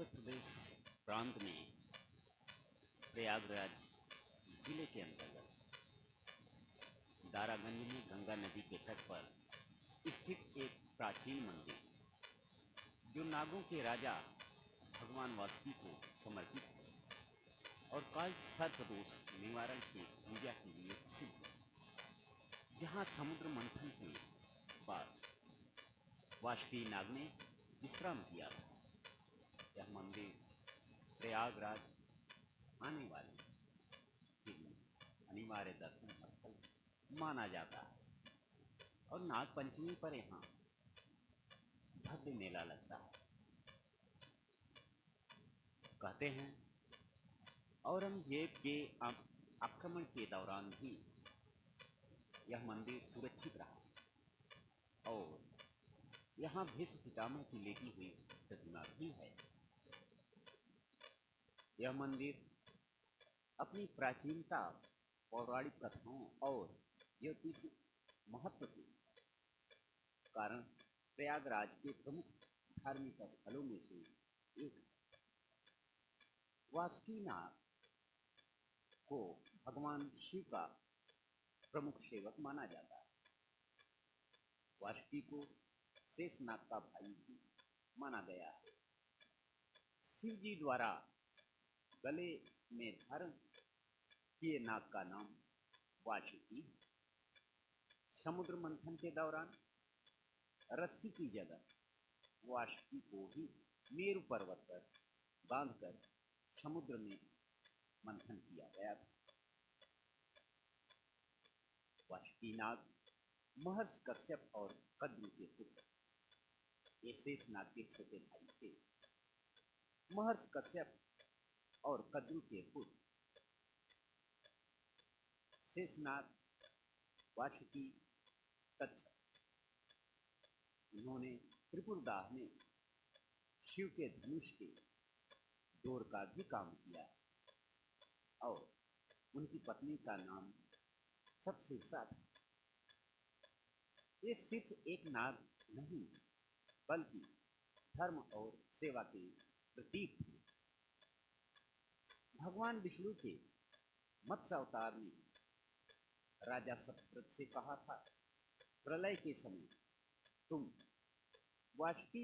उत्तर प्रदेश प्रांत में प्रयागराज जिले के अंतर्गत दारागंज में गंगा नदी के तट पर स्थित एक प्राचीन मंदिर जो नागों के राजा भगवान वासुकी को समर्पित है और काल सर्प दोष निवारण की पूजा के लिए प्रसिद्ध है। जहाँ समुद्र मंथन के बाद वासुकी नाग ने विश्राम किया था। यह मंदिर प्रयागराज आने वाले के लिए अनिवार्य दर्शन स्थल माना जाता है और नाग पंचमी पर यहाँ भव्य मेला लगता है। कहते हैं औरंगजेब के आक्रमण के दौरान भी यह मंदिर सुरक्षित रहा और यहाँ भीष्म पितामह की लेटी हुई प्रतिमा भी है। यह मंदिर अपनी प्राचीनता, पौराणिक कथाओं और ज्योतिष महत्व के कारण प्रयागराज के प्रमुख धार्मिक स्थलों में से एक है। वासुकी नाग को भगवान शिव का प्रमुख सेवक माना जाता है। वासुकी को शेषनाग का भाई भी माना गया है। शिव जी द्वारा गले में धारण किए नाग का नाम वासुकी है। समुद्र मंथन के दौरान रस्सी की जगह वासुकी को ही मेरु पर्वत पर बांधकर समुद्र में मंथन किया गया था। वासुकी नाग महर्षि कश्यप और कद्रु के पुत्र, ये शेषनाग के छोटे भाई थे। महर्षि कश्यप और कद्रु के पुत्र शेषनाग, वासुकी, तक्षक, उन्होंने त्रिपुरदाह में शिव के धनुष के डोर का भी काम किया और उनकी पत्नी का नाम सप्तशीर्षा था। ये सिर्फ एक नाग नहीं बल्कि धर्म और सेवा के प्रतीक थे। भगवान विष्णु के मत्स्य अवतार ने राजा सत्यव्रत से कहा था, प्रलय के समय तुम वासुकी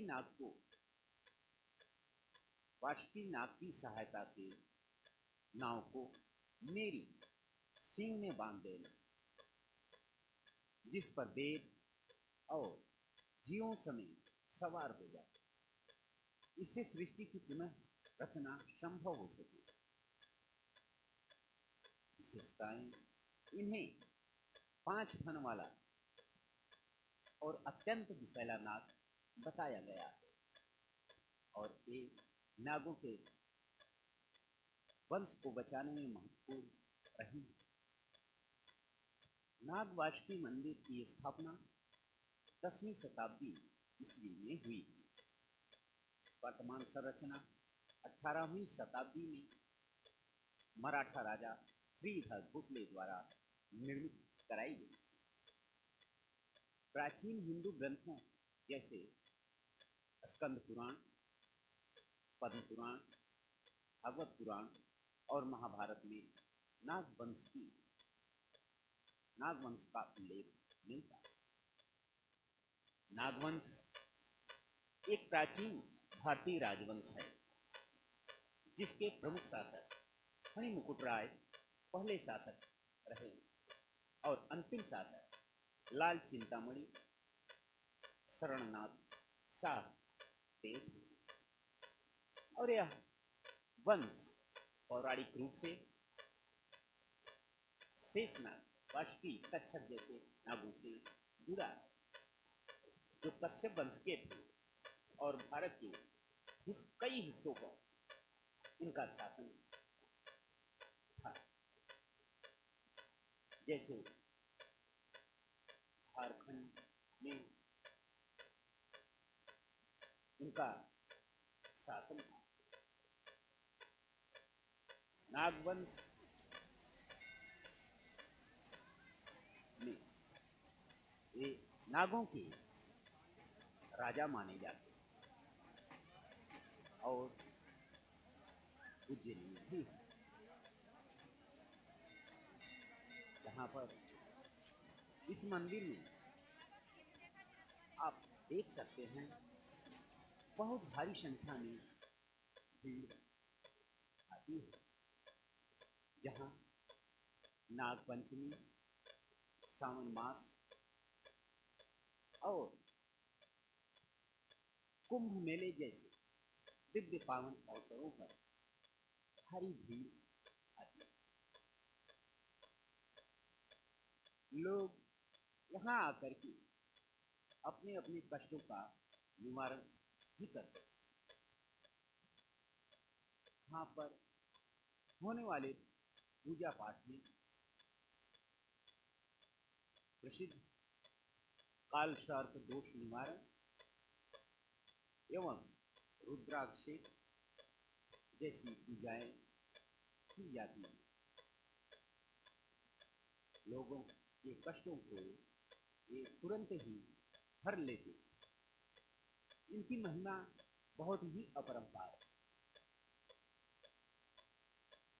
नाग की सहायता से नाव को मेरी सींग में बांध देना, जिस पर वेद और जीवों समेत सवार हो जाए। इससे सृष्टि की पुनः रचना संभव हो सके। विशेषताएं, इन्हें 5 फन वाला और अत्यंत विषैला नाग बताया गया है और ये नागों के वंश को बचाने में महत्वपूर्ण रही है। नाग वासुकी मंदिर की स्थापना 10वीं शताब्दी ईस्वी में हुई थी। वर्तमान संरचना 18वीं शताब्दी में मराठा राजा श्रीधर भोसले द्वारा निर्मित कराई गई। प्राचीन हिंदू ग्रंथों जैसे स्कंद पुराण, पद्म पुराण, भागवत पुराण और महाभारत में नागवंश का उल्लेख मिलता है। नागवंश एक प्राचीन भारतीय राजवंश है जिसके प्रमुख शासक फणिमुकुट राय पहले शासक रहे और अंतिम शासक लाल चिंतामणि शरणनाथ शाह थे। और यह वंश पौराणिक रूप से शेषनाग, वासुकी, तक्षक जैसे नागों से जुड़ा है जो कश्यप वंश के थे और भारत के कई हिस्सों पर इनका शासन था, जैसे झारखंड में इनका शासन था। नागवंश में ये नागों के राजा माने जाते और उज्जैन में भी है, जहाँ पर इस मंदिर में आप देख सकते हैं बहुत भारी संख्या में भीड़ आती है। जहाँ नाग पंचमी, सावन मास और कुंभ मेले जैसे दिव्य पावन अवसरों पर भारी भीड़ आती है। लोग यहाँ आकर के अपने अपने कष्टों का निवारण भी करते हैं। यहाँ पर होने वाले पूजा पाठ में प्रसिद्ध काल सर्प दोष निवारण एवं रुद्राभिषेक जैसी पूजाएं की जाती हैं। लोगों के कष्टों को ये तुरंत ही हर लेते हैं। इनकी महिमा बहुत ही अपरंपार है।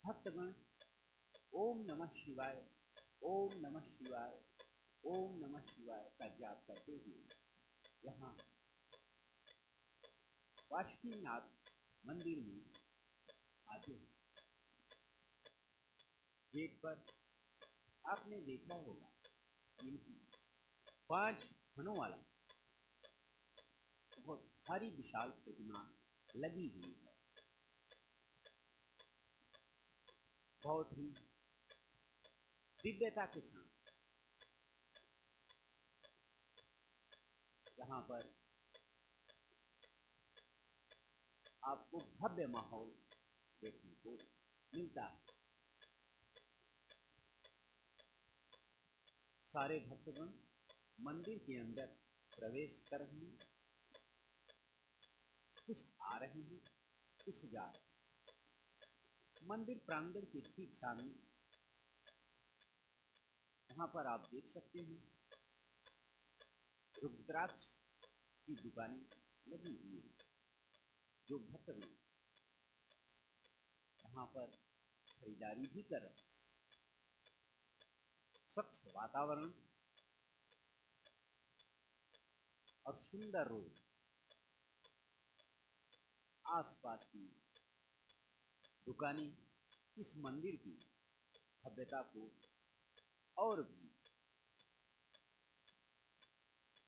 भक्तगण ओम नमः शिवाय, ओम नमः शिवाय, ओम नमः शिवाय का जाप करते हुए यहाँ वासुकीनाथ मंदिर में आते हैं। गेट पर आपने देखा होगा इनकी 5 खनों वाला बहुत भारी विशाल प्रतिमा लगी हुई है। बहुत ही दिव्यता के साथ यहाँ पर आपको भव्य माहौल देखने को मिलता है। सारे भक्तगण मंदिर के अंदर प्रवेश कर रहे हैं, कुछ आ रहे हैं, कुछ जा रहे हैं। मंदिर प्रांगण के ठीक सामने यहाँ पर आप देख सकते हैं रुद्राक्ष की दुकानें लगी हुई हैं। जो भक्तगण यहाँ पर खरीदारी भी कर रहे हैं। स्वच्छ वातावरण और सुंदर रोड, आसपास की दुकानें इस मंदिर की भव्यता को और भी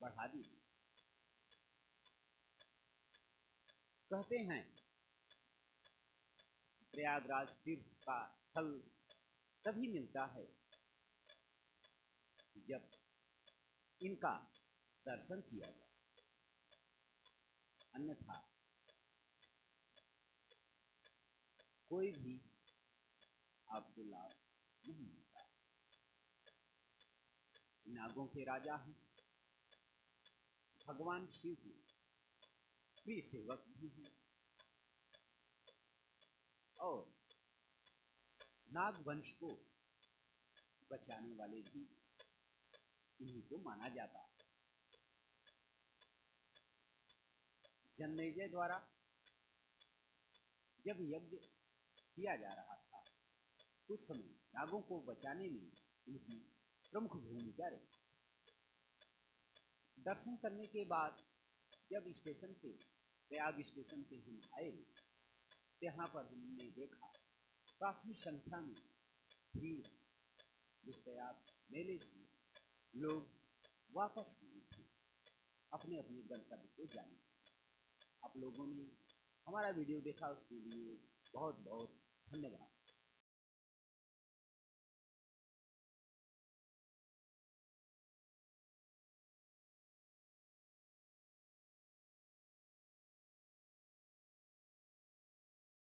बढ़ा दी। कहते हैं प्रयागराज तीर्थ का फल तभी मिलता है जब इनका दर्शन किया जाए, अन्यथा कोई भी आपको लाभ नहीं मिलता। नागों के राजा हैं, भगवान शिव के प्रिय सेवक भी हैं और नाग वंश को बचाने वाले भी इन्हीं को माना जाता है। जन्मेजय द्वारा जब यज्ञ किया जा रहा था उस समय नागों को बचाने में इनकी प्रमुख भूमिका रही। दर्शन करने के बाद जब स्टेशन पे प्रयाग स्टेशन पे हम आए तो यहाँ पर हमने देखा काफ़ी संख्या में भीड़ प्रयाग मेले से लोग वापस हुए थे अपने अपने गंतव्य को जाने। आप लोगों ने हमारा वीडियो देखा उसके लिए बहुत बहुत धन्यवाद।